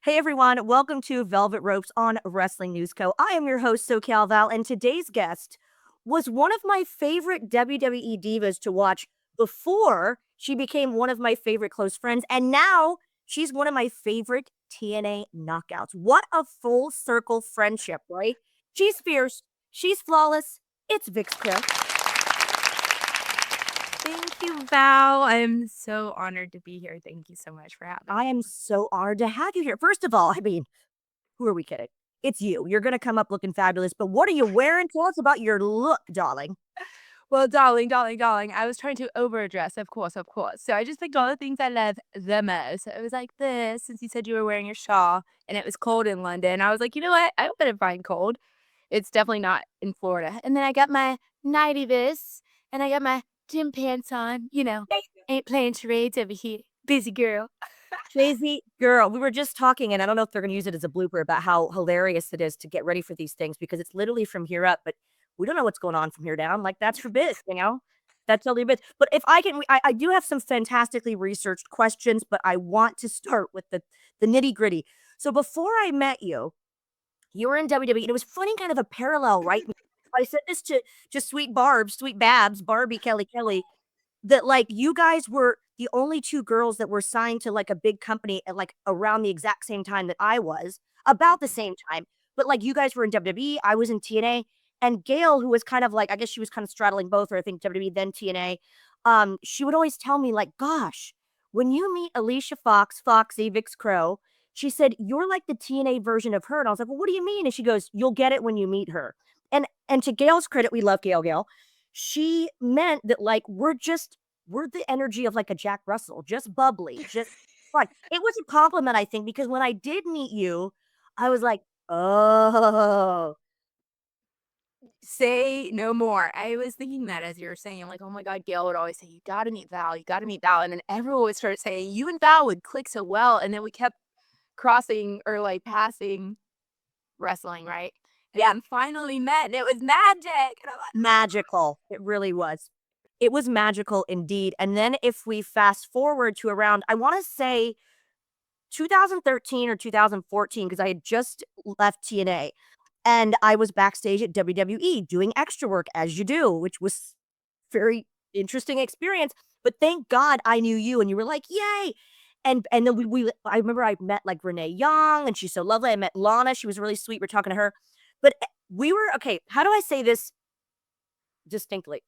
Hey everyone, welcome to Velvet Ropes on Wrestling News Co. I am your host, SoCal Val, and today's guest was one of my favorite WWE divas to watch before she became one of my favorite close friends, and now she's one of my favorite TNA knockouts. What a full circle friendship, right? She's fierce, she's flawless. It's Vic's Chris. Thank you, Val. I'm so honored to be here. Thank you so much for having me. I am so honored to have you here. First of all, I mean, who are we kidding? It's you. You're gonna come up looking fabulous, but what are you wearing? Tell us about your look, darling. Well, darling, I was trying to overdress, of course, of course. So I just picked all the things I love the most. So it was like this, since you said you were wearing your shawl and it was cold in London. I was like, you know what? I hope I didn't find cold. It's definitely not in Florida. And then I got my nighty vis and I got my gym pants on. Ain't playing charades over here. Busy girl. Crazy girl. We were just talking, and I don't know if they're gonna use it as a blooper about how hilarious it is to get ready for these things because it's literally from here up, but we don't know what's going on from here down. Like that's forbid, you know? That's totally forbid. But if I can, I do have some fantastically researched questions, but I want to start with the nitty gritty. So before I met you, you were in WWE, and it was funny, kind of a parallel, right? I said this to Sweet Barbs, Sweet Babs, Barbie Kelly, that, like, you guys were the only 2 girls that were signed to, like, a big company at, like, around the exact same time that I was, about the same time, but, like, you guys were in WWE, I was in TNA, and Gail, who was kind of like I guess she was kind of straddling both, or I think WWE, then TNA, she would always tell me, like, "Gosh, when you meet Alicia Fox, Foxy, Vix Crow," she said, "You're like the TNA version of her," and I was like, "Well, what do you mean?" And she goes, "You'll get it when you meet her." And to Gail's credit, we love Gail, she meant that, like, we're the energy of, like, a Jack Russell, just bubbly, just fun. It was a compliment, I think, because when I did meet you, I was like, "Oh." Say no more. I was thinking that as you were saying, like, oh my God, Gail would always say, you gotta meet Val, you gotta meet Val. And then everyone would start saying, you and Val would click so well. And then we kept crossing or like passing wrestling, right? And Yeah, then finally met, and it was magic. And I'm like, magical. It really was. It was magical indeed, and then if we fast forward to around, I wanna say 2013 or 2014, because I had just left TNA, and I was backstage at WWE doing extra work as you do, which was very interesting experience, but thank God I knew you and you were like, "Yay!" And then we I remember I met, like, Renee Young, and she's so lovely. I met Lana, she was really sweet, we're talking to her. But, we were okay, how do I say this distinctly?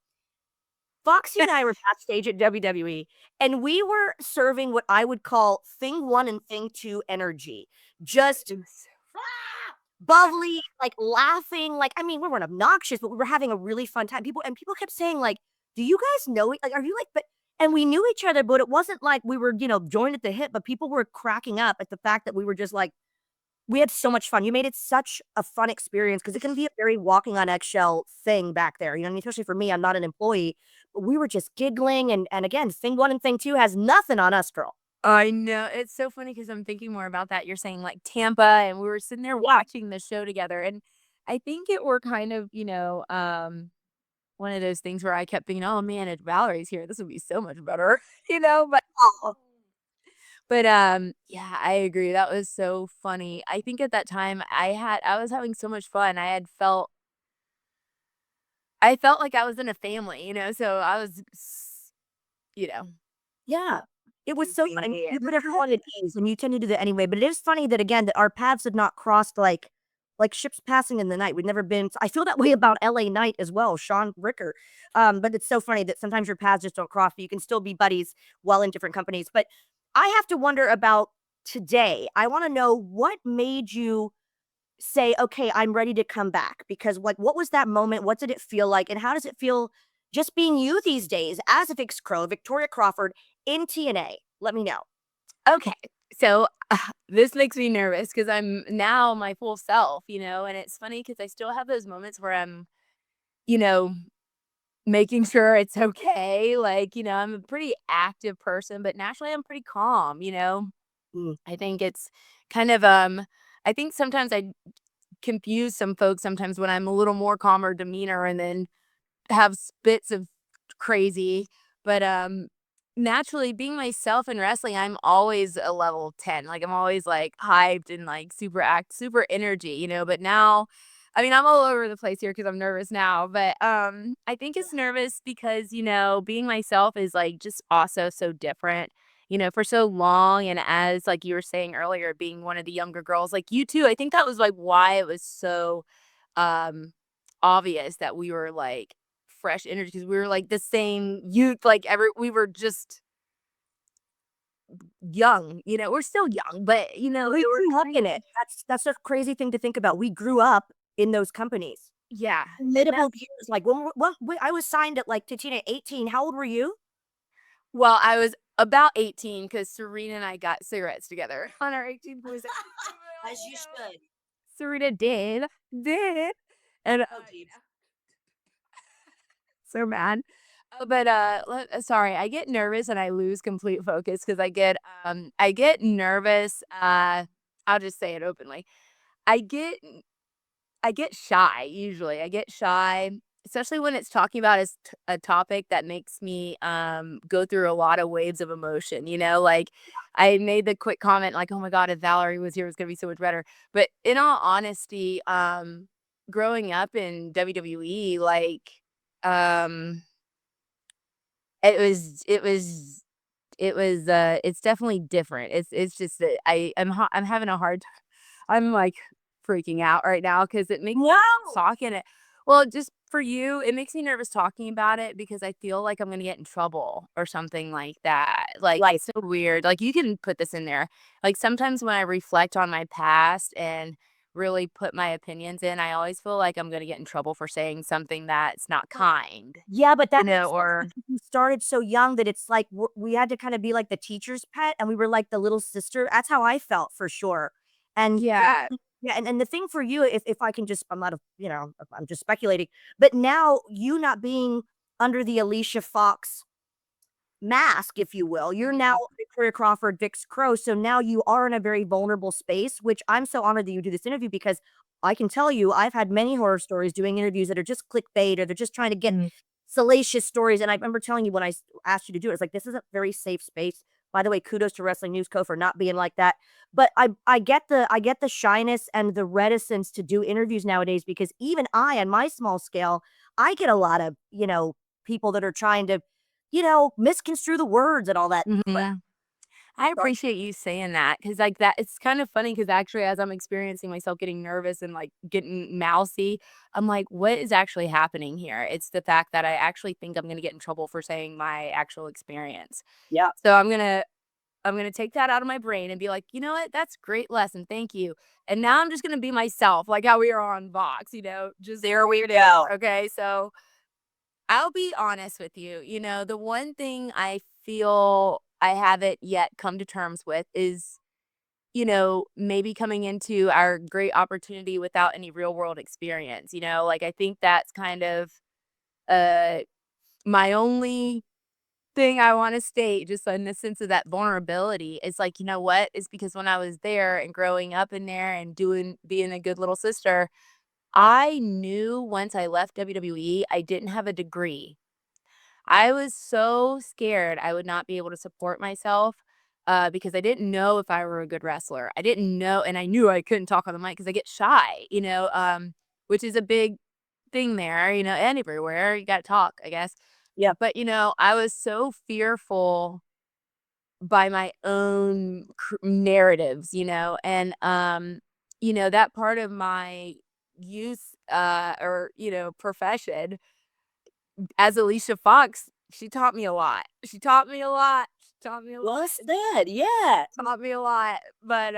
Foxy and I were backstage at WWE, and we were serving what I would call thing 1 and thing 2 energy. Just it was so bubbly, like, laughing, like, I mean, we weren't obnoxious, but we were having a really fun time. People kept saying, like, "Do you guys know like, are you, like" but and we knew each other, but it wasn't like we were, joined at the hip, but people were cracking up at the fact that we were just, like we had so much fun. You made it such a fun experience because it can be a very walking on eggshell thing back there, you know what I mean? Especially for me, I'm not an employee, but we were just giggling, and again, thing 1 and thing 2 has nothing on us, girl. I know. It's so funny because I'm thinking more about that. You're saying like Tampa, and we were sitting there watching the show together. And I think it were kind of, one of those things where I kept thinking, oh man, if Valerie's here, this would be so much better, but yeah, I agree. That was so funny. I think at that time I was having so much fun. I felt like I was in a family, so I was you know, Yeah. It was so fun. I mean, yeah. you put everyone at ease, and you tend to do that anyway, but it is funny that, again, that our paths have not crossed like ships passing in the night. We've never been I feel that way about LA Knight as well, Sean Ricker. But it's so funny that sometimes your paths just don't cross, but you can still be buddies while in different companies. But I have to wonder about today. I wanna know what made you say, "Okay, I'm ready to come back," because, like, what was that moment? What did it feel like? And how does it feel just being you these days as a Vix Crow, Victoria Crawford in TNA? Let me know. Okay. So this makes me nervous because I'm now my full self, and it's funny because I still have those moments where I'm, you know, making sure it's okay. Like, I'm a pretty active person, but naturally I'm pretty calm. Mm. I think it's kind of, I think sometimes I confuse some folks sometimes when I'm a little more calmer demeanor and then have spits of crazy. But, naturally being myself in wrestling, I'm always a level 10. Like I'm always like hyped and like super energy, but now I mean, I'm all over the place here because I'm nervous now, but I think it's nervous because, being myself is like just also so different, for so long. And as like you were saying earlier, being one of the younger girls, like you too, I think that was like why it was so um obvious that we were like fresh energy because we were like the same youth, like we were just young, we're still young, but We we were grew up kind in of it. That's a crazy thing to think about. We grew up in those companies. yeah. And Formidable years, like, when I was signed at, like, to TNA at 18. How old were you? well, I was about 18 because Serena and I got cigarettes together on our 18th birthday. As you should. Serena did, and Oh, geez. so mad. But sorry, I get nervous and I lose complete focus because I get nervous. I'll just say it openly. I get I get shy usually. I get shy, especially when it's talking about a topic that makes me go through a lot of waves of emotion, like I made the quick comment like, "Oh my god, if Valerie was here, it was going to be so much better." But in all honesty, growing up in WWE, like um it's definitely different. It's just that I'm having a hard time. I'm, like, freaking out right now because it makes me No! talking it well, just for you, it makes me nervous talking about it because I feel like I'm gonna get in trouble or something like that. Like, Like it's so weird. Like, you can put this in there. Like, sometimes when I reflect on my past and really put my opinions in, I always feel like I'm gonna get in trouble for saying something that's not kind, yeah, but that makes sense or because we started so young that it's like we had to kinda be like the teacher's pet, and we were like the little sister. That's how I felt for sure. And yeah. yeah, and the thing for you, if I can just I'm not a I'm just speculating, but now you not being under the Alicia Fox mask, if you will. You're now Mhm. Victoria Crawford, Vix Crow, so now you are in a very vulnerable space, which I'm so honored that you do this interview because I can tell you I've had many horror stories doing interviews that are just clickbait or they're just trying to get Mhm. salacious stories, and I remember telling you when asked you to do it, it's like, "This is a very safe space." By the way, kudos to Wrestling News Co. for not being like that, but I get the shyness and the reticence to do interviews nowadays because even I, on my small scale, I get a lot of, people that are trying to misconstrue the words and all that crap. Mhm. I So appreciate you saying that because, like, that it's kind of funny because actually, as I'm experiencing myself getting nervous and like getting mousy, I'm like, what is actually happening here? It's the fact that I actually think I'm going to get in trouble for saying my actual experience. yeah, So I'm gonna take that out of my brain and be like, you know what? That's a great lesson. Thank you. And now I'm just gonna be myself, like how we are on Vox, just there where we it is. go. Okay. So I'll be honest with you. The one thing I feel I haven't yet come to terms with is, maybe coming into our great opportunity without any real world experience. Like I think that's kind of uh my only thing I want to state, just in the sense of that vulnerability. Is like, you know what? It's because when I was there and growing up in there and being a good little sister, I knew once I left WWE, I didn't have a degree. I was so scared I would not be able to support myself, because I didn't know if I were a good wrestler. I didn't know, and I knew I couldn't talk on the mic because I get shy, which is a big thing there, and everywhere. You got to talk, I guess. Yeah. But, I was so fearful by my own narratives, and, that part of my youth, or, profession as Alicia Fox, she taught me a lot. She taught me a lot. She taught me a lot. Well said, yeah. Taught me a lot. But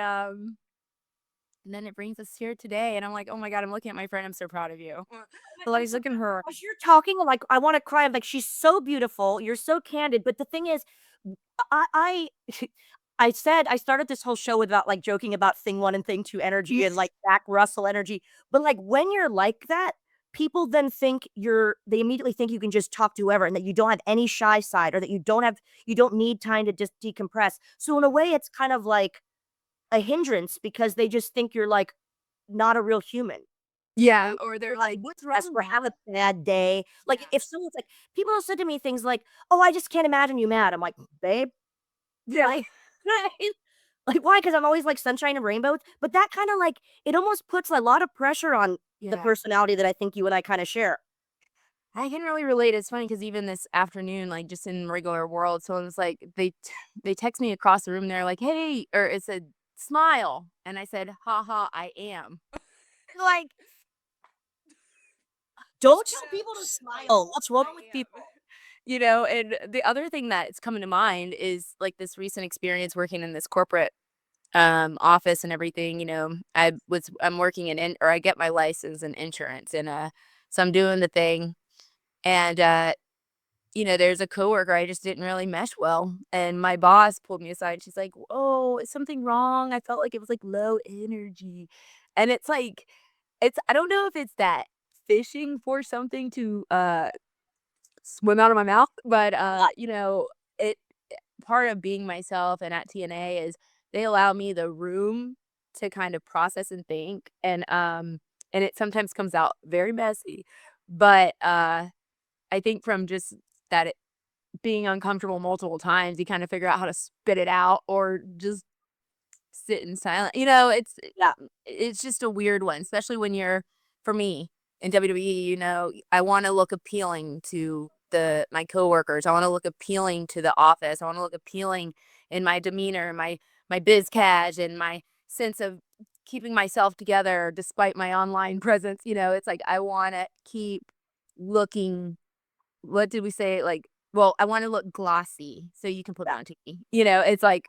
and then it brings us here today, and I'm like, oh my god, I'm looking at my friend. I'm so proud of you. I'm Like, so look at her. as you're talking, like, I wanna cry, I'm like, "She's so beautiful, you're so candid," but the thing is, I I started this whole show without, like, joking about thing 1 and thing 2 energy and, like, Jack Russell energy, but, like, when you're like that, people then think they immediately think you can just talk to whoever and that you don't have any shy side or that you don't need time to just decompress. So in a way, it's kind of like a hindrance because they just think you're, like, not a real human. Yeah, or they're like, What's wrong? Or have a bad day. Like, if someone's like, people have said to me things like, "Oh, I just can't imagine you mad." I'm like, "Babe, yeah, like, like why? Because I'm always like sunshine and rainbows." But that kind of like it almost puts a lot of pressure on the yeah. personality that I think you and I kind of share. I can really relate. It's funny because even this afternoon, like just in regular world, someone was like, they text me across the room. They're like, "Hey," or it said, "Smile," and I said, "Ha ha, I am." Like, don't tell people to smile. What's wrong with people? You know, and the other thing that's coming to mind is like this recent experience working in this corporate office and everything. I'm working or I get my license in insurance, and so I'm doing the thing, and there's a coworker I just didn't really mesh well, and my boss pulled me aside. She's like, "Oh, is something wrong? I felt like it was like low energy." And it's like I don't know if it's that fishing for something to swim out of my mouth, but it part of being myself and at TNA is they allow me the room to kind of process and think, and it sometimes comes out very messy, but I think from just that being uncomfortable multiple times, you kind of figure out how to spit it out or just sit in silence. Yeah. It's just a weird one, especially when for me in WWE, I want to look appealing to my coworkers. I want to look appealing to the office. I want to look appealing in my demeanor, my biz cash, and my sense of keeping myself together despite my online presence. It's like I want to keep looking. What did we say? Like, well, I want to look glossy so you can put me on TV. It's like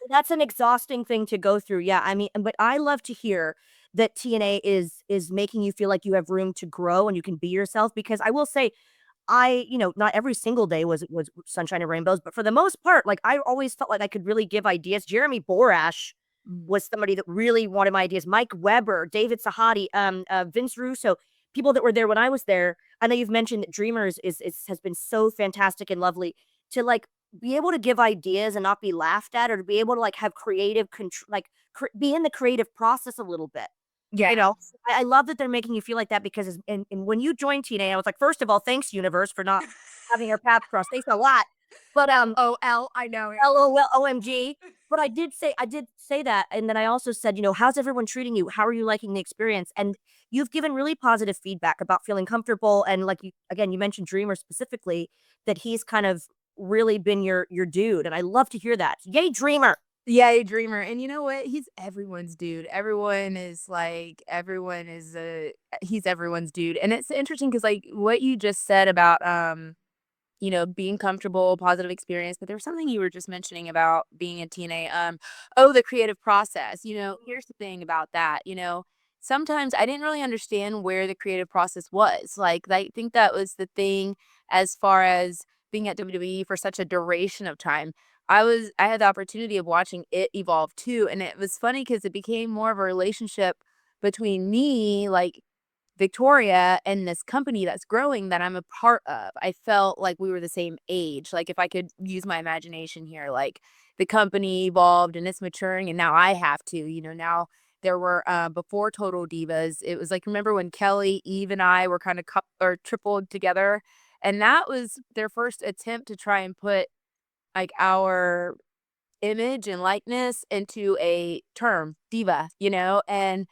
That's an exhausting thing to go through, yeah, I mean, but I love to hear that TNA is making you feel like you have room to grow and you can be yourself because I will say, not every single day was sunshine and rainbows, but for the most part, like, I always felt like I could really give ideas. Jeremy Borash Mm. was somebody that really wanted my ideas. Mike Weber, David Sahadi, Vince Russo, people that were there when I was there. I know you've mentioned that Dreamers has been so fantastic and lovely to, like, be able to give ideas and not be laughed at or to be able to, like, have creative be in the creative process a little bit, you yeah. know? I love that they're making you feel like that because and when you joined TNA, I was like, "First of all, thanks, universe, for not having our paths cross. Thanks a lot." But, I know it. LOL, OMG. But I did say that, and then I also said, "How's everyone treating you? How are you liking the experience?" And you've given really positive feedback about feeling comfortable, and like you mentioned Dreamer specifically, that he's kind of really been your dude, and I love to hear that. Yay, Dreamer. Yeah, a dreamer. And you know what? He's everyone's dude. He's everyone's dude. And it's interesting because like what you just said about being comfortable, positive experience, but there was something you were just mentioning about being in TNA. The creative process. Here's the thing about that. Sometimes I didn't really understand where the creative process was. Like, I think that was the thing as far as being at WWE for such a duration of time. I had the opportunity of watching it evolve too, and it was funny because it became more of a relationship between me, like Victoria, and this company that's growing that I'm a part of. I felt like we were the same age. Like if I could use my imagination here, like the company evolved and it's maturing and now I have to, now there were before Total Divas, it was like remember when Kelly, Eve and I were kind of or tripled together, and that was their first attempt to try and put like our image and likeness into a term, diva, and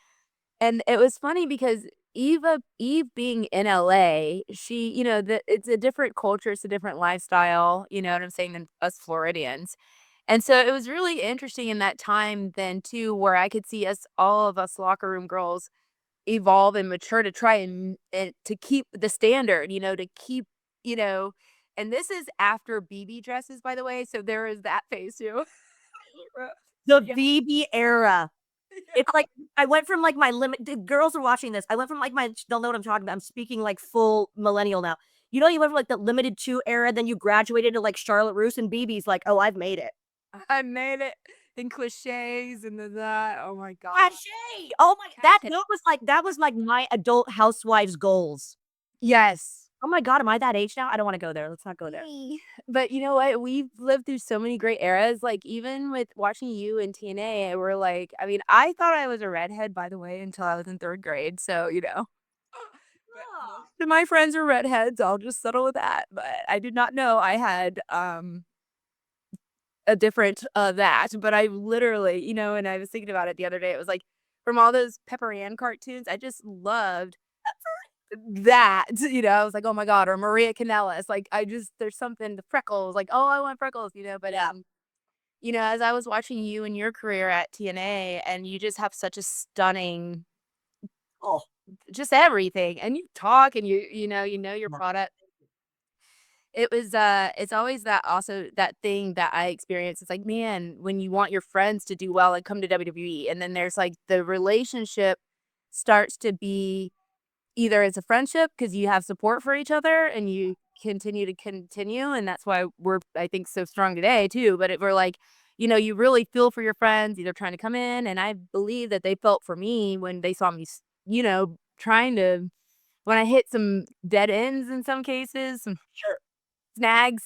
it was funny because Eve being in LA, she, it's a different culture, it's a different lifestyle, you know what I'm saying, than us Floridians. And so it was really interesting in that time then too, where I could see all of us locker room girls evolve and mature to try and to keep the standard, to keep, you know, and this is after BB dresses, by the way. So there is that phase too. The Yeah. BB era. It's like I went from like my limit. The girls are watching this. I went from like they'll know what I'm talking about. I'm speaking like full millennial now. You went from like the limited two era, then you graduated to like Charlotte Roos and BB's like, oh, I've made it. I made it in cliches and the that. Oh my god. Cachet. Oh my, Cachet. that was like my adult housewives goals. Yes. Oh my god, am I that age now? I don't wanna go there. Let's not go there. But you know what? We've lived through so many great eras, like, even with watching you in TNA, we're like I mean, I thought I was a redhead, by the way, until I was in 3rd grade, so, you know. But most of my friends are redheads, I'll just settle with that, but I did not know I had, a different, that, but I literally and I was thinking about it the other day, it was like, from all those Pepper Ann cartoons, I just loved that, I was like, "Oh my god," or Maria Kanellis, like, I just there's something the freckles, like, "Oh, I want freckles," but, Yeah. as I was watching you and your career at TNA, and you just have such a stunning Oh, just everything, and you talk and you know your product. It's always that also that thing that I experience. It's like, man, when you want your friends to do well and come to WWE, and then there's like the relationship starts to be either it's a friendship because you have support for each other and you continue, and that's why we're I think so strong today too. But we're like, you really feel for your friends, either trying to come in, and I believe that they felt for me when they saw me, trying to when I hit some dead ends in some cases, sure. snags,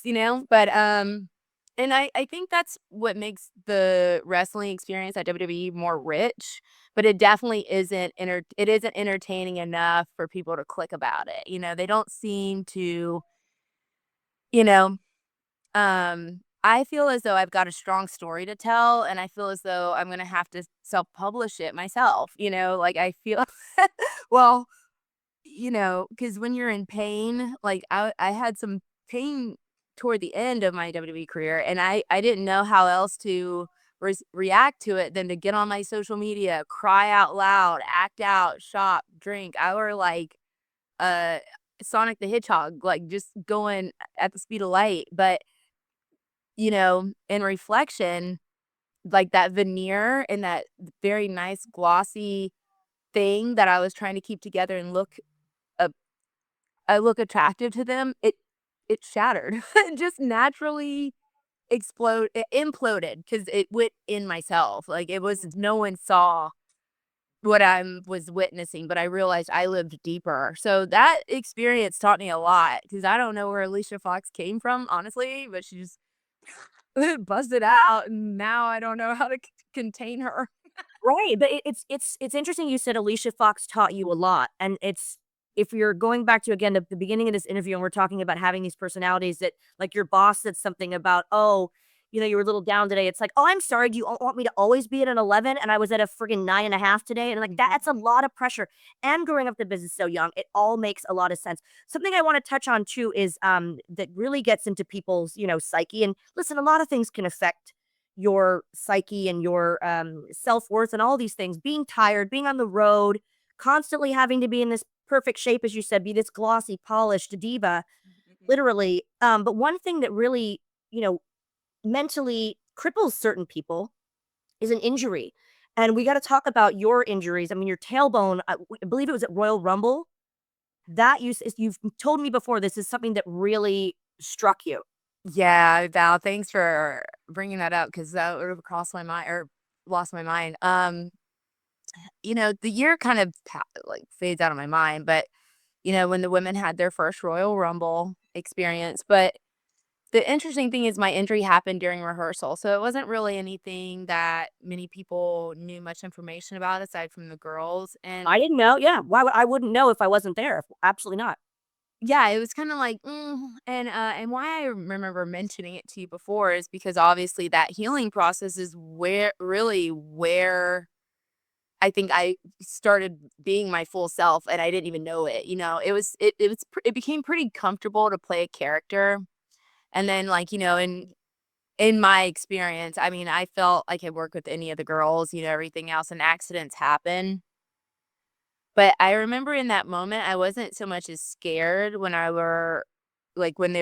but, and I think that's what makes the wrestling experience at WWE more rich, but it definitely isn't entertaining enough for people to click about it, they don't seem to, you know, I feel as though I've got a strong story to tell, and I feel as though I'm gonna have to self-publish it myself, like, I feel well, because when you're in pain, like, I had some pain toward the end of my WWE career, and I didn't know how else to react to it than to get on my social media, cry out loud, act out, shop, drink. I were like, uh, Sonic the Hedgehog, like, just going at the speed of light, but, in reflection, like, that veneer and that very nice glossy thing that I was trying to keep together and I look attractive to them, it shattered. It just naturally it imploded because it went in myself, like, it was no one saw what I was witnessing, but I realized I lived deeper. So that experience taught me a lot because I don't know where Alicia Fox came from, honestly, but she just busted out, and now I don't know how to contain her. Right, but it's interesting you said Alicia Fox taught you a lot, and it's if you're going back to, again, the beginning of this interview, and we're talking about having these personalities that like, your boss said something about, "Oh, you were a little down today." It's like, "Oh, I'm sorry, do you want me to always be at an 11 and I was at a friggin' 9.5 today?" And, like, that's a lot of pressure, and growing up the business so young, it all makes a lot of sense. Something I wanna touch on too is, that really gets into people's, psyche, and listen, a lot of things can affect your psyche and your self-worth and all these things, being tired, being on the road, constantly having to be in this perfect shape, as you said, be this glossy polished diva, literally. But one thing that really, you know mentally cripples certain people is an injury, and we got to talk about your injuries. I mean, your tailbone, I believe it was at Royal Rumble, that you've told me before, this is something that really struck you. Yeah, Val, thanks for bringing that up because that would have crossed my mind or lost my mind. The year kind of like fades out of my mind, but when the women had their first Royal Rumble experience, but the interesting thing is my injury happened during rehearsal, so it wasn't really anything that many people knew much information about aside from the girls, and I didn't know. Yeah, why would I wouldn't know if I wasn't there? Absolutely not. yeah, it was kinda like, and why I remember mentioning it to you before is because obviously that healing process is where I think I started being my full self, and I didn't even know it, it became pretty comfortable to play a character, and then, like, in my experience, I mean, I felt I could work with any of the girls, everything else, and accidents happen. But I remember in that moment, I wasn't so much as scared when they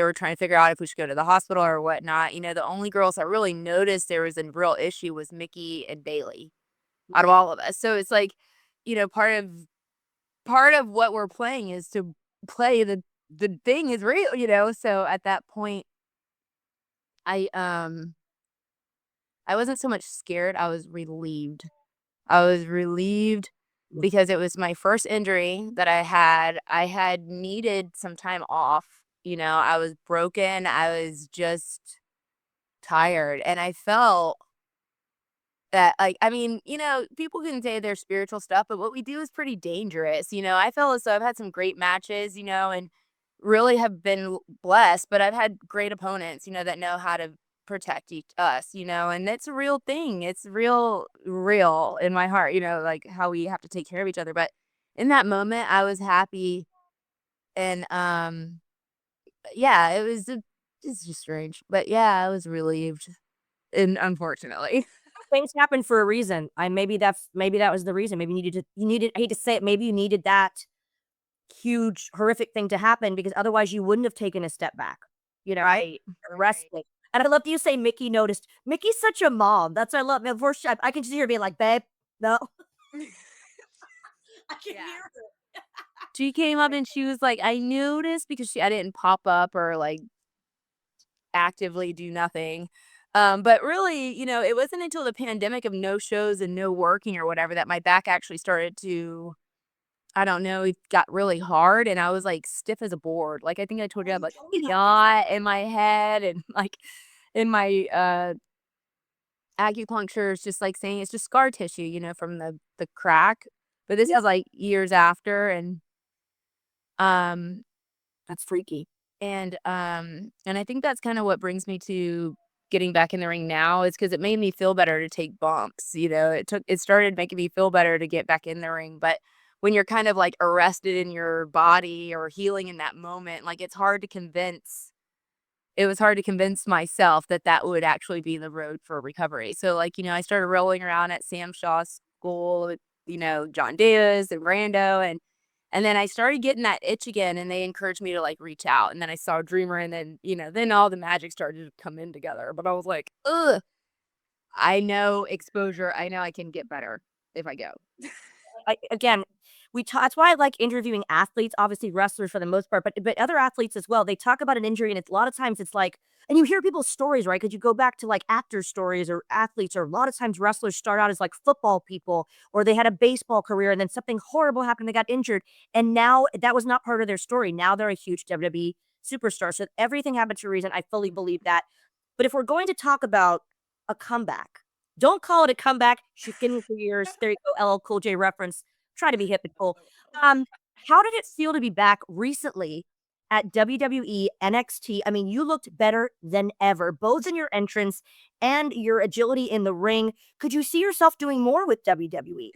were trying to figure out if we should go to the hospital or whatnot. The only girls that really noticed there was a real issue was Mickey and Bailey out of all of us. So it's like, you know, part of what we're playing is to play the thing is real. So at that point, I um I wasn't so much scared, I was relieved. I was relieved because it was my first injury that I had. I had needed some time off. I was broken. I was just tired. And I felt that, like, I mean, people can say there's spiritual stuff, but what we do is pretty dangerous. I feel as though I've had some great matches, and really have been blessed, but I've had great opponents, that know how to protect us, and it's a real thing. It's real in my heart, like how we have to take care of each other. But in that moment, I was happy. And, yeah, it's just strange. But yeah, I was relieved. And unfortunately. Things happen for a reason. Maybe that was the reason. Maybe you needed I hate to say it, maybe you needed that huge, horrific thing to happen because otherwise you wouldn't have taken a step back, Right. Right. resting. And I love that you say Mickey noticed. Mickie's such a mom. That's what I love. Before I can just hear her being like, "Babe, no." I can Yeah. hear her. She came up and she was like, "I noticed," because I didn't pop up or, like, actively do nothing. But really, it wasn't until the pandemic of no shows and no working or whatever that my back actually started to, I don't know, it got really hard and I was, like, stiff as a board. Like, I think I told Oh, you I have, you like, told me a about this. knot in my head and, like, in my, acupuncture is just, like, saying it's just scar tissue, from the crack. But this Yep. is, like, years after. And, um That's freaky. and I think that's kinda what brings me to getting back in the ring now is because it made me feel better to take bumps. It started making me feel better to get back in the ring. But when you're kind of, like, arrested in your body or healing in that moment, like, it was hard to convince myself that that would actually be the road for recovery. So, like, I started rolling around at Sam Shaw's school with, John Diaz and Brando, and then I started getting that itch again, and they encouraged me to, like, reach out. And then I saw Dreamer, and then, then all the magic started to come in together. But I was like, ugh, I know exposure. I know I can get better if I go. Again, that's why I like interviewing athletes, obviously wrestlers for the most part, but other athletes as well. They talk about an injury, and it's a lot of times it's like, and you hear people's stories, right? Because you go back to like actors' stories or athletes, or a lot of times wrestlers start out as like football people, or they had a baseball career, and then something horrible happened, they got injured, and now that was not part of their story. Now they're a huge WWE superstar. So everything happens for a reason. I fully believe that. But if we're going to talk about a comeback, don't call it a comeback. She's getting for years. There you go, LL Cool J reference. Try to be hip and cool. Um, how did it feel to be back recently at WWE NXT? I mean, you looked better than ever, both in your entrance and your agility in the ring. Could you see yourself doing more with WWE?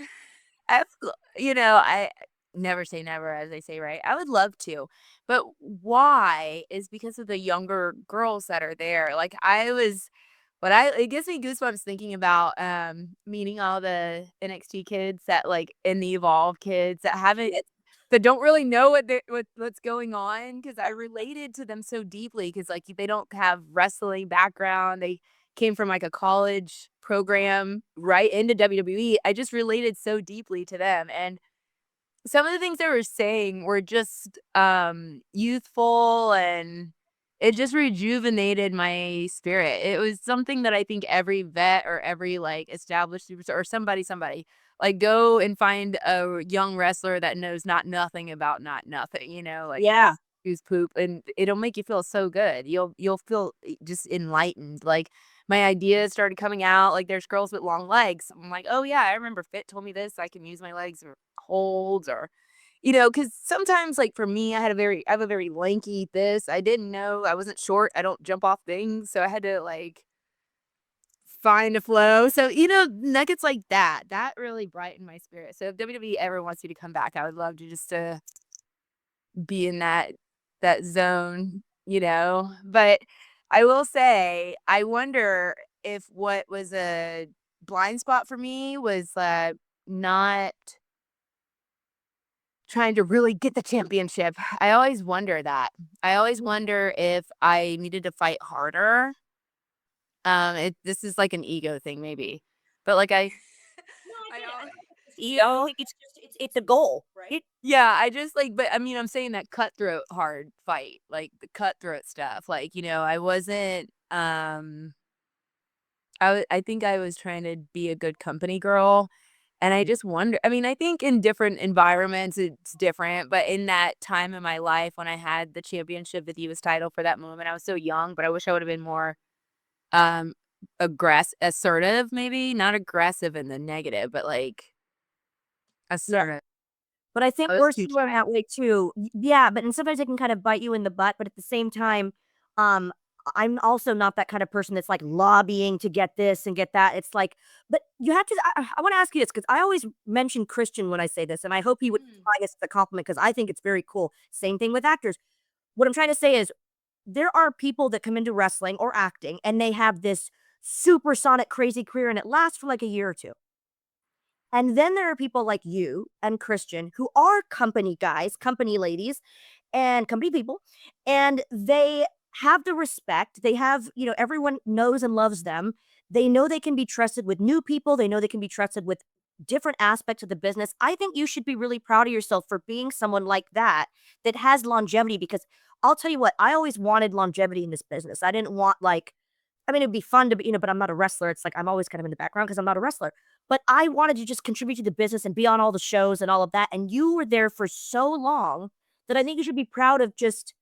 I never say never, as they say, right? I would love to, but why is because of the younger girls that are there. Like, it gives me goosebumps thinking about meeting all the NXT kids that, like, and the Evolve kids that don't really know what's going on, because I related to them so deeply because, like, they don't have wrestling background. They came from, like, a college program right into WWE. I just related so deeply to them. And some of the things they were saying were just, youthful, and it just rejuvenated my spirit. It was something that I think every vet or every, like, established superstar or somebody, like, go and find a young wrestler that knows not nothing about not nothing, like, Yeah. who's poop, and it'll make you feel so good. You'll feel just enlightened. Like, my ideas started coming out. Like, there's girls with long legs. I'm like, oh yeah, I remember Fit told me this. I can use my legs or holds, or because sometimes, like, for me, I have a very lanky this. I didn't know I wasn't short. I don't jump off things, so I had to, like, find a flow. So, nuggets like that really brightened my spirit. So if WWE ever wants you to come back, I would love to just to be in that zone. But I will say, I wonder if what was a blind spot for me was not trying to really get the championship. I always wonder that. I always wonder if I needed to fight harder. This is like an ego thing maybe. But, like, No, I I get it. al It's just it's a goal, right? yeah, I just, like, but I mean, I'm saying that cutthroat hard fight, like the cutthroat stuff. Like, I wasn't, I think I was trying to be a good company girl, And I just wonder, I mean, I think in different environments, it's different, but in that time in my life when I had the championship, the Divas title for that moment, I was so young, but I wish I would have been more, um, assertive maybe, not aggressive in the negative, but, like, Yeah. assertive. But I think I was we're too similar in child. that way too. Yeah, but and sometimes it can kind of bite you in the butt, but at the same time, um, I'm also not that kind of person that's like lobbying to get this and get that. It's like, but you have to. I want to ask you this because I always mention Christian when I say this, and I hope he would Mm. find this as a compliment because I think it's very cool. Same thing with actors. What I'm trying to say is, there are people that come into wrestling or acting, and they have this supersonic crazy career, and it lasts for like a year or two. And then there are people like you and Christian who are company guys, company ladies, and company people, and they have the respect. They have, everyone knows and loves them. They know they can be trusted with new people. They know they can be trusted with different aspects of the business. I think you should be really proud of yourself for being someone like that that has longevity because I'll tell you what, I always wanted longevity in this business. I didn't want like I mean, it'd be fun to be, but I'm not a wrestler. It's like I'm always kind of in the background because I'm not a wrestler. But I wanted to just contribute to the business and be on all the shows and all of that. And you were there for so long that I think you should be proud of just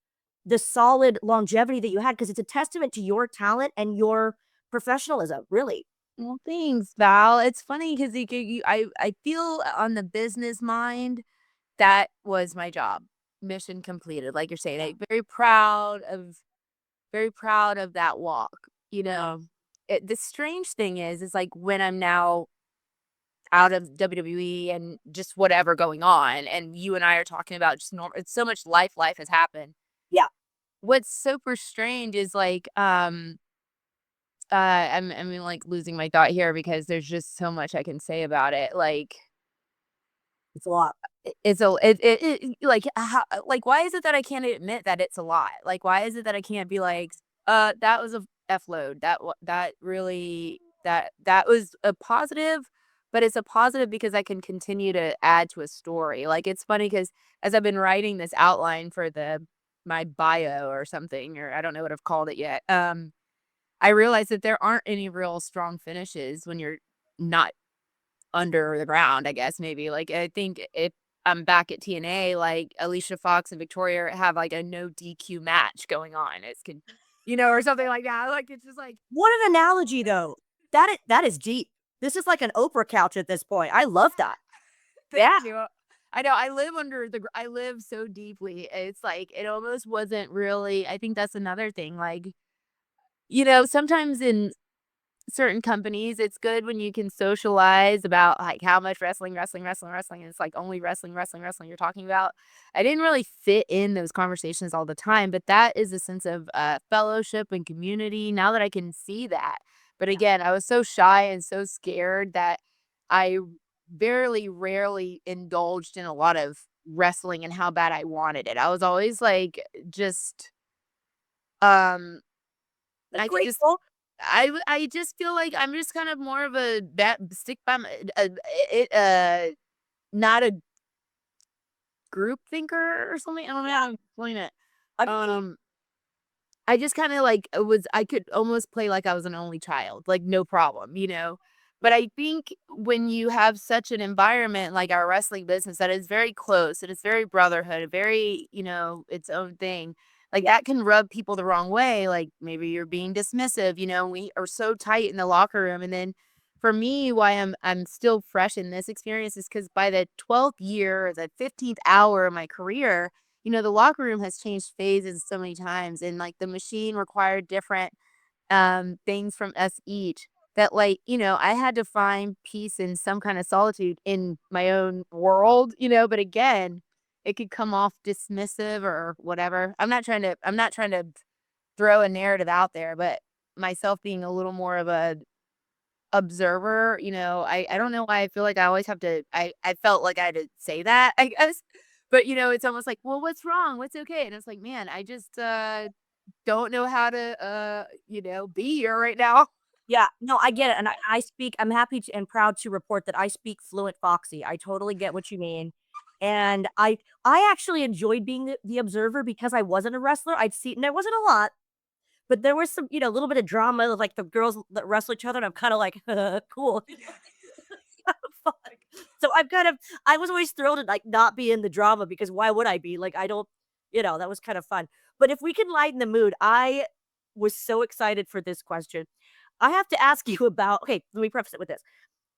the solid longevity that you had because it's a testament to your talent and your professionalism, really. Well, thanks, Val. It's funny because I feel on the business mind, that was my job. Mission completed, like you're saying. I'm very proud of that walk. The strange thing is like when I'm now out of WWE and just whatever going on, and you and I are talking about just normal. It's so much life has happened. Yeah, What's super strange is like, I'm like losing my thought here because there's just so much I can say about it. Like, it's a lot. it's a like how, like why is it that I can't admit that it's a lot? Like why is it that I can't be like, that was a F load. That really that was a positive, but it's a positive because I can continue to add to a story. Like it's funny because as I've been writing this outline for the my bio or something, or I don't know what I've called it yet. I realized that there aren't any real strong finishes when you're not under the ground, I guess, maybe. Like, I think if I'm back at TNA, like, Alicia Fox and Victoria have, like, a no DQ match going on. Or something like that. Like, it's just like, What an analogy, though. That is deep. This is like an Oprah couch at this point. I love that. thank Yeah. you. I know, I live I live so deeply. It's like, it almost wasn't really, I think that's another thing. Like, sometimes in certain companies, it's good when you can socialize about, like, how much wrestling, and it's, like, only wrestling you're talking about. I didn't really fit in those conversations all the time, but that is a sense of, fellowship and community now that I can see that. But again, I was so shy and so scared that I rarely indulged in a lot of wrestling and how bad I wanted it. I was always, like, just, um But I could just grateful. I just feel like I'm just kind of more of a bat stick by my it not a group thinker or something. I don't know how to explain it. I'm Um, I just kind of like I could almost play like I was an only child, like no problem. But I think when you have such an environment like our wrestling business that is very close and it's very brotherhood, very, its own thing, like that can rub people the wrong way. Like maybe you're being dismissive, we are so tight in the locker room. And then for me, why I'm still fresh in this experience is because by the 12th year, or the 15th hour of my career, the locker room has changed phases so many times and like the machine required different things from us each that like, I had to find peace and some kind of solitude in my own world, but again, it could come off dismissive or whatever. I'm not trying to throw a narrative out there, but myself being a little more of a observer, I don't know why I feel like I always have to I felt like I had to say that, I guess. But, it's almost like, "Well, what's wrong? What's okay?" And it's like, "Man, I just, don't know how to, be here right now." Yeah, no, I get it, and I speak I'm happy to and proud to report that I speak fluent Foxy. I totally get what you mean, and I actually enjoyed being the observer because I wasn't a wrestler. I'd see and there wasn't a lot, but there was some, a little bit of drama, like the girls that wrestle each other, and I'm kinda like, "Cool." Fun. I was always thrilled to like not be in the drama because why would I be? Like I don't, that was kind of fun. But if we can lighten the mood, I was so excited for this question. I have to ask you about okay, let me preface it with this.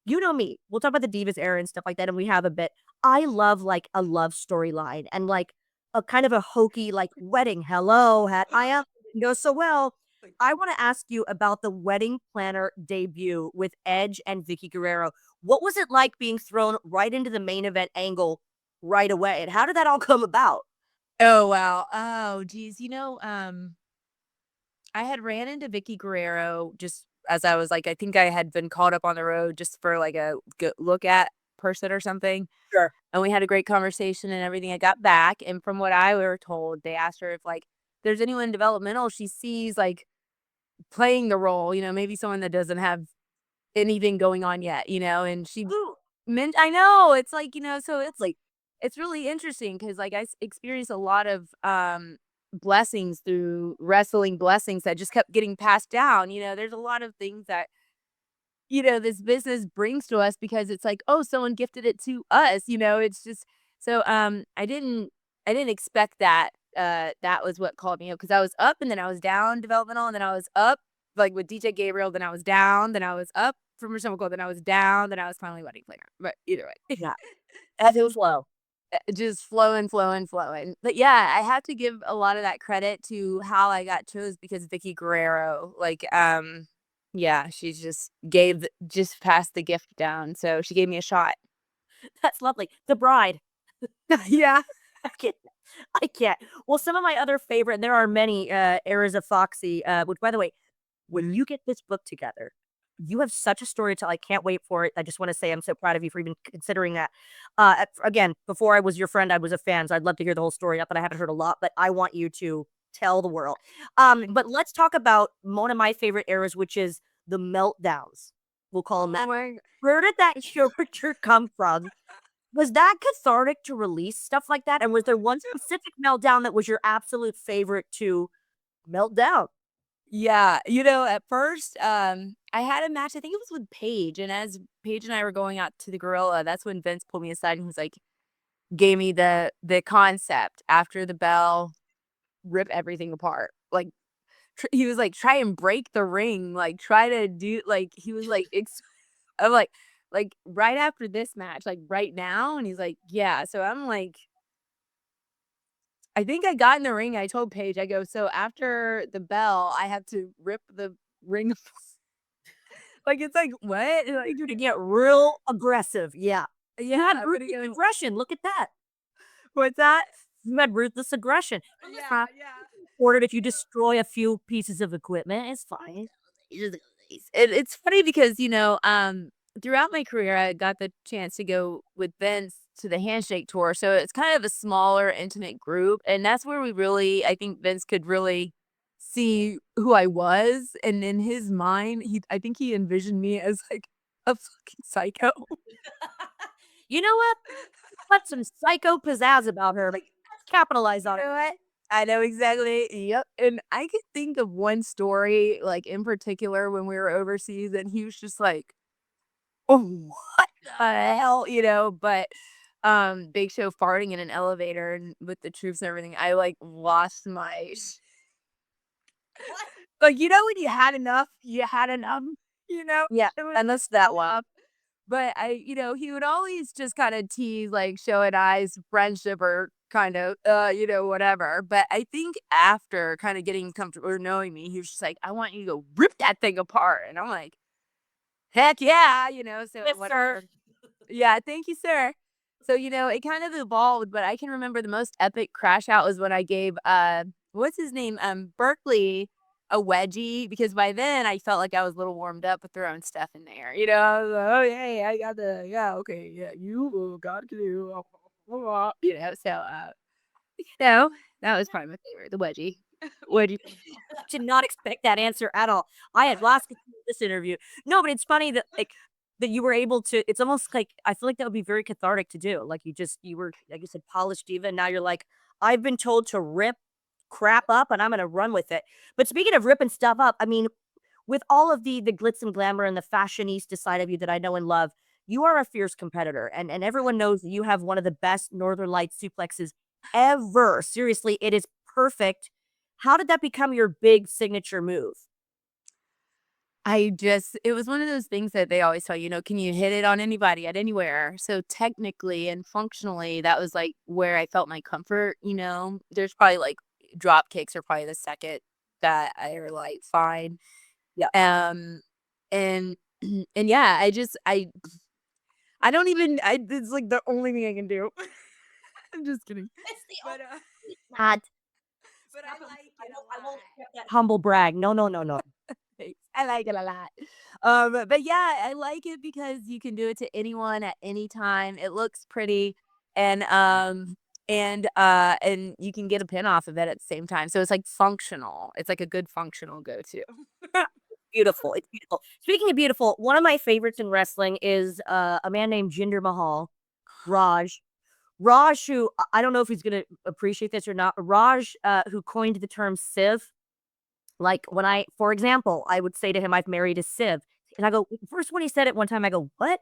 You know me. We'll talk about the Divas era and stuff like that, and we have a bit. I love like a love storyline and like a kind of a hokey like wedding. Hello, hat I am didn't go so well. I want to ask you about the wedding planner debut with Edge and Vickie Guerrero. What was it like being thrown right into the main event angle right away, and how did that all come about? Oh, wow. Oh, geez. I had ran into Vickie Guerrero just as I was like, I think I had been called up on the road just for like a look at person or something. Sure. And we had a great conversation and everything. I got back, and from what I were told, they asked her if like there's anyone developmental she sees like playing the role, maybe someone that doesn't have anything going on yet, and she Ooh, meant I know, it's like, so it's like it's really interesting because like experienced a lot of blessings through wrestling blessings that just kept getting passed down. There's a lot of things that this business brings to us because it's like, oh, someone gifted it to us, it's just so I didn't expect that that was what called me up because I was up and then I was down developmental and then I was up like with DJ Gabriel, then I was down, then I was up from reciprocal, then I was down, then I was finally wedding planner. But either way. yeah, as it was low. Just flowing, flowing, flowing. But yeah, I have to give a lot of that credit to how I got chose because Vickie Guerrero, like, yeah, she just passed the gift down. So she gave me a shot. That's lovely. The bride. Yeah. I can't. I can't. Well, some of my other favorite, and there are many eras of Foxy, which, by the way, when you get this book together, you have such a story to tell. I can't wait for it. I just want to say I'm so proud of you for even considering that. Again, before I was your friend, I was a fan, so I'd love to hear the whole story up, but I haven't heard a lot, but I want you to tell the world. But let's talk about one of my favorite eras, which is the meltdowns. We'll call them Oh that. my Where did that character come from? Was that cathartic to release stuff like that? And was there one specific meltdown that was your absolute favorite to melt down? Yeah, at first, I had a match, I think it was with Paige, and as Paige and I were going out to the gorilla, that's when Vince pulled me aside and was like, gave me the concept after the bell, rip everything apart. Like he was like, try and break the ring, like try to do like he was like I'm like right after this match, like right now, and he's like, yeah. So I'm like, I think I got in the ring. I told Paige, I go, so after the bell, I have to rip the ring. Like it's like what? Like, You to get real aggressive. Yeah. You yeah, had but it ruthless goes, aggression. Look at that. what's that? You had ruthless aggression. Yeah, yeah. Ordered if you destroy a few pieces of equipment, it's fine. It's funny because, throughout my career, I got the chance to go with Vince to the Handshake Tour, so it's kind of a smaller, intimate group, and that's where we really I think Vince could really see who I was, and in his mind, I think he envisioned me as, like, a fucking psycho. You know what? Got some psycho pizzazz about her. Like, let's capitalize You on it. know what? I know exactly. Yep. And I could think of one story, like in particular, when we were overseas, and he was just like, "Oh, what the hell?" But Big Show farting in an elevator and with the troops and everything, I like lost my like when you had enough, Yeah, it was and that's that one. enough. But he would always just kinda tease, like, show an eyes friendship or kind of, whatever. But I think after kinda getting comfortable or knowing me, he was just like, "I want you to go rip that thing apart." And I'm like, "Heck yeah," so Yes, sir. whatever. Yeah, thank you, sir. So, it kind of evolved, but I can remember the most epic crash out was when I gave, what's his name? Berkeley a wedgie because by then I felt like I was a little warmed up with throwing stuff in there. I was like, oh, yeah, I got yeah, okay, yeah, you got to do, so, that was probably my favorite, the wedgie. Wedgie. Did not expect that answer at all. I had lost control of this interview. No, but it's funny that like that you were able to. It's almost like I feel like that would be very cathartic to do. Like you were like you said polished diva, and now you're like I've been told to rip crap up, and I'm gonna run with it. But speaking of ripping stuff up, I mean, with all of the glitz and glamour and the fashionista side of you that I know and love, you are a fierce competitor, and everyone knows that you have one of the best Northern Light suplexes ever. Seriously, it is perfect. How did that become your big signature move? It was one of those things that they always tell you, can you hit it on anybody at anywhere? So technically and functionally, that was like where I felt my comfort. There's probably like drop kicks are probably the second that I are like fine. Yeah. And and yeah, I don't even it's like the only thing I can do. I'm just kidding. It's the But not. but I like it a I won't lot. accept that humble brag. No, no, no, no. Thanks. I like it a lot. But yeah, I like it because you can do it to anyone at any time. It looks pretty and and you can get a pin off of it at the same time. So it's like functional. It's like a good functional go-to. Beautiful. It's beautiful. Speaking of beautiful, one of my favorites in wrestling is a man named Jinder Mahal, Raj. Raj, who I don't know if he's gonna appreciate this or not. Raj, who coined the term Civ. Like when for example, I would say to him, "I've married a Civ," and I go, first when he said it one time, I go, "What?"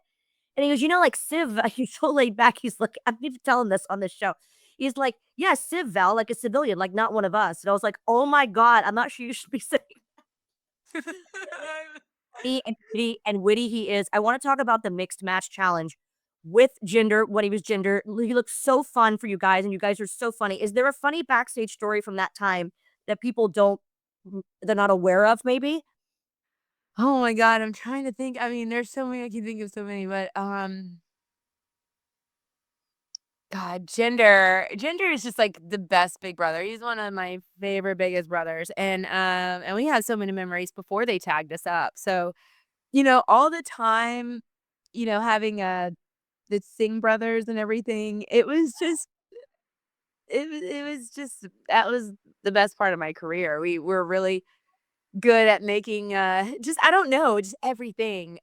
And he goes, like Civ, he's so laid back. He's like, I'm even telling this on this show. He's like, yeah, Civ Val, like a civilian, like not one of us. And I was like, oh my God, I'm not sure you should be saying and witty he is. I want to talk about the mixed match challenge with Jinder when he was Jinder. He looks so fun for you guys, and you guys are so funny. Is there a funny backstage story from that time that people don't, they're not aware of, maybe? Oh my god, I'm trying to think. I mean, there's so many I can think of so many, but God, Gender is just like the best big brother. He's one of my favorite biggest brothers. And we had so many memories before they tagged us up. So, all the time, having the Singh brothers and everything, it was just that was the best part of my career. We were really good at making just I don't know, just everything.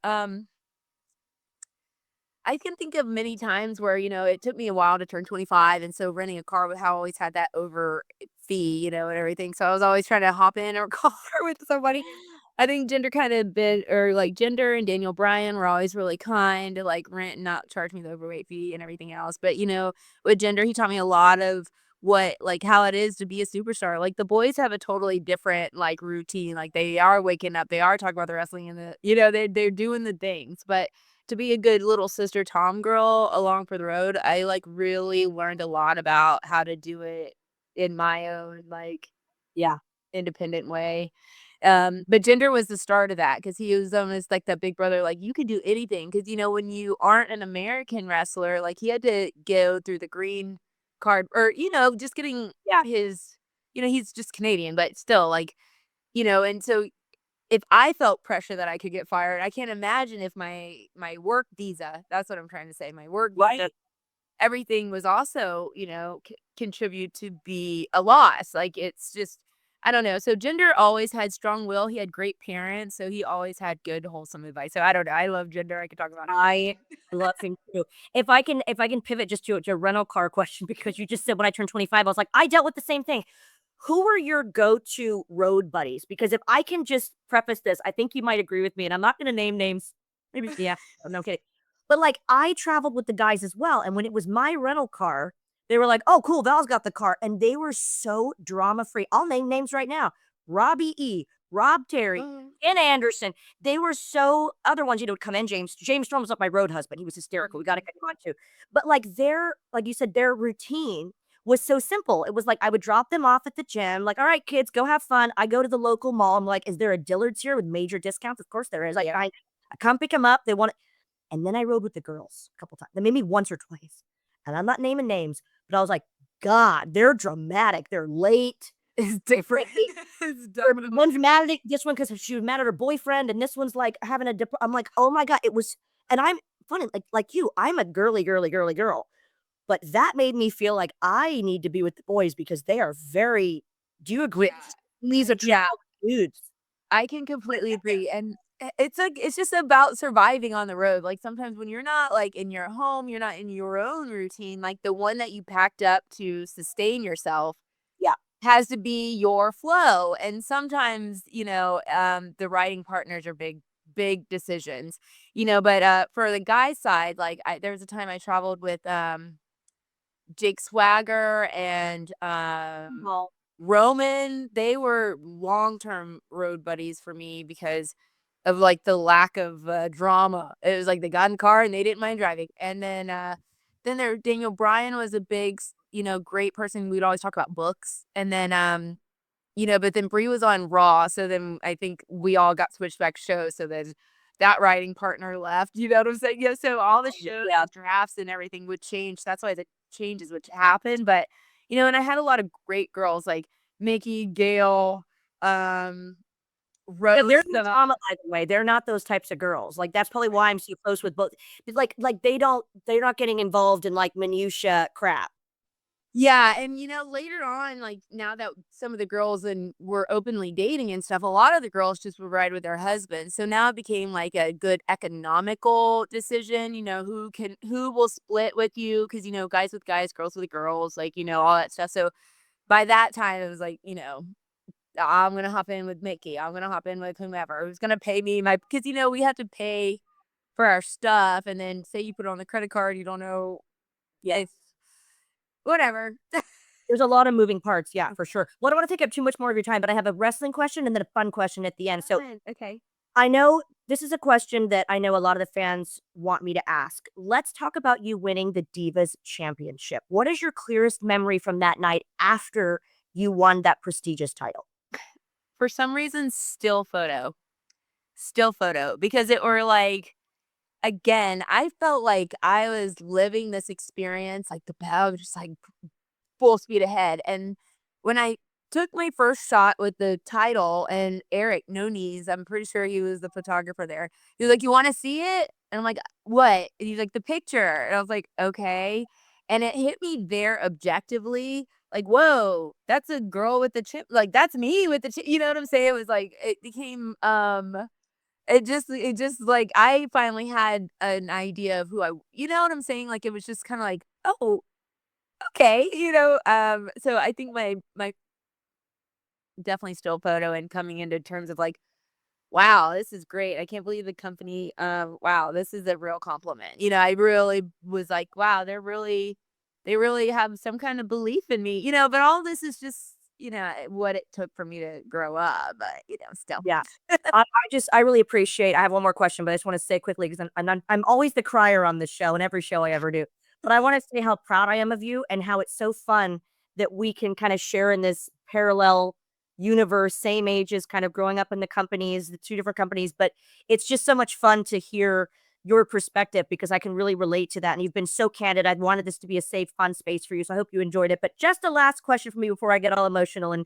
I can think of many times where, it took me a while to turn 25, and so renting a car with how I always had that over fee, and everything. So I was always trying to hop in or car with somebody. I think Gender kind of bit or like Gender and Daniel Bryan were always really kind to like rent and not charge me the overweight fee and everything else. But with Gender, he taught me a lot of how it is to be a superstar. Like the boys have a totally different like routine. Like they are waking up, they are talking about the wrestling and they're doing the things. But to be a good little sister Tom girl along for the road, I like really learned a lot about how to do it in my own Yeah. independent way. But Jinder was the start of that because he was almost like that big brother, like you could do anything. Because when you aren't an American wrestler, like he had to go through the green card or just getting his, he's just Canadian, but still and so if I felt pressure that I could get fired, I can't imagine if my work visa, that's what I'm trying to say, my work visa, everything was also, contribute to be a loss. Like it's just I don't know. So Jinder always had strong will. He had great parents, so he always had good wholesome advice. So I don't know. I love Jinder. I could talk about it. I love him too. If I can pivot just to a rental car question, because you just said when I turned 25, I was like, I dealt with the same thing. Who are your go-to road buddies? Because if I can just preface this, I think you might agree with me, and I'm not going to name names. Maybe, yeah, no kidding. But like, I traveled with the guys as well, and when it was my rental car, they were like, "Oh, cool, Val's got the car," and they were so drama-free. I'll name names right now: Robbie E, Rob Terry, Ken Anderson. They were so other ones, would come in. James Storm was like my road husband. He was hysterical. We got to get him on too. But like you said, their routine was so simple. It was like I would drop them off at the gym, like, all right, kids, go have fun. I go to the local mall. I'm like, is there a Dillard's here with major discounts? Of course there is. Like, I come pick them up. They want it. And then I rode with the girls a couple times. They made me once or twice. And I'm not naming names, but I was like, God, they're dramatic. They're late. It's different. It's one's mad at this one because she was mad at her boyfriend, and this one's like having I'm like, oh my God, it was, and I'm funny, like you, I'm a girly girl. But that made me feel like I need to be with the boys because they are very, do you agree? These are dudes. I can completely agree. And it's just about surviving on the road. Like sometimes when you're not like in your home, you're not in your own routine, like the one that you packed up to sustain yourself has to be your flow. And sometimes, the riding partners are big decisions, but for the guy side, like there was a time I traveled with Jake Swagger and Well, Roman. They were long-term road buddies for me because of like the lack of drama. It was like they got in the car and they didn't mind driving. And then there Daniel Bryan was a big, great person. We'd always talk about books. And then but then Brie was on Raw, so then I think we all got switched back shows, so then that writing partner left, you know what I'm saying? Yeah, so all the shows, yeah. drafts and everything would change. That's why the changes would happen, but, and I had a lot of great girls like Mickey, Gail, Yeah, Rose. they're not drama, by the way. They're not those types of girls. Like, that's probably why I'm so close with both. It's like they're not getting involved in like minutia crap. Yeah, and later on, like now that some of the girls and were openly dating and stuff, a lot of the girls just would ride with their husbands. So now it became like a good economical decision, who will split with you because guys with guys, girls with girls, like all that stuff. So by that time it was like, I'm gonna hop in with Mickey, I'm gonna hop in with whomever who's gonna pay me my because we have to pay for our stuff and then say you put it on the credit card, you don't know if whatever. There's a lot of moving parts, yeah, for sure. Well, I don't wanna take up too much more of your time, but I have a wrestling question and then a fun question at the end. So, Okay. I know this is a question that I know a lot of the fans want me to ask. Let's talk about you winning the Divas Championship. What is your clearest memory from that night after you won that prestigious title? For some reason, still photo because it were like, again, I felt like I was living this experience, like the I was just like full speed ahead. And when I took my first shot with the title and Eric, no knees, I'm pretty sure he was the photographer there. He was like, "You want to see it?" And I'm like, "What?" And he's like, "The picture." And I was like, "Okay." And it hit me there objectively, like, "Whoa, that's a girl with the chip. Like, that's me with the chip." You know what I'm saying? It was like, it became, it just like, I finally had an idea of who you know what I'm saying? Like, it was just kind of like, "Oh, okay," so I think my definitely still photo and coming into terms of like, wow, this is great. I can't believe the company, wow, this is a real compliment. I really was like, wow, they really have some kind of belief in me, but all this is just, what it took for me to grow up, but still. Yeah. I really appreciate I have one more question, but I just wanna say quickly because I'm always the crier on this show and every show I ever do. But I wanna say how proud I am of you and how it's so fun that we can kinda share in this parallel universe, same ages, kind of growing up in the companies, the 2 different companies, but it's just so much fun to hear your perspective because I can really relate to that, and you've been so candid. I wanted this to be a safe, fun space for you, so I hope you enjoyed it. But just a last question for me before I get all emotional and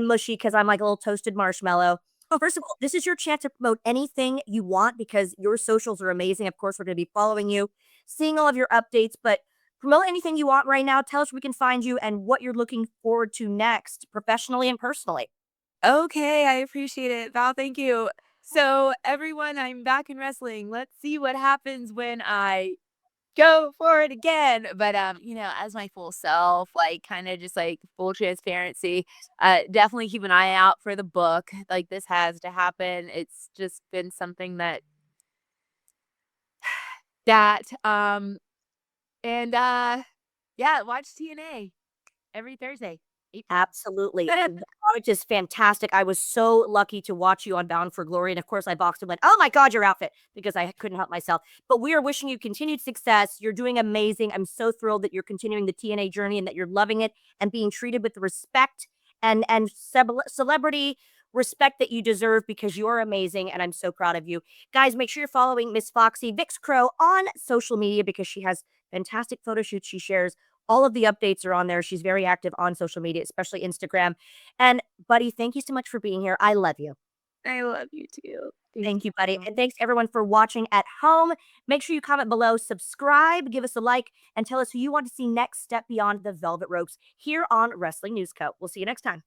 mushy because 'cause I'm like a little toasted marshmallow. First of all, this is your chance to promote anything you want because your socials are amazing. Of course, we're going to be following you, seeing all of your updates, but promote anything you want right now. Tell us where we can find you and what you're looking forward to next, professionally and personally. Okay, I appreciate it, Val. Thank you. So, everyone, I'm back in wrestling. Let's see what happens when I go for it again. But as my full self, like kind of just like full transparency. Definitely keep an eye out for the book. Like this has to happen. It's just been something that and yeah, watch TNA every Thursday. 8 p.m. Absolutely. Which is fantastic. I was so lucky to watch you on Bound for Glory. And of course, I boxed and went, oh my God, your outfit, because I couldn't help myself. But we are wishing you continued success. You're doing amazing. I'm so thrilled that you're continuing the TNA journey and that you're loving it and being treated with the respect and celebrity respect that you deserve because you're amazing. And I'm so proud of you. Guys, make sure you're following Miss Foxy Vix Crow on social media because she has fantastic photo shoots she shares. All of the updates are on there. She's very active on social media, especially Instagram. And buddy, thank you so much for being here. I love you. I love you too. Thank Thank you, buddy. you. And thanks everyone for watching at home. Make sure you comment below, subscribe, give us a like, and tell us who you want to see next step beyond the velvet ropes here on Wrestling News Co. We'll see you next time.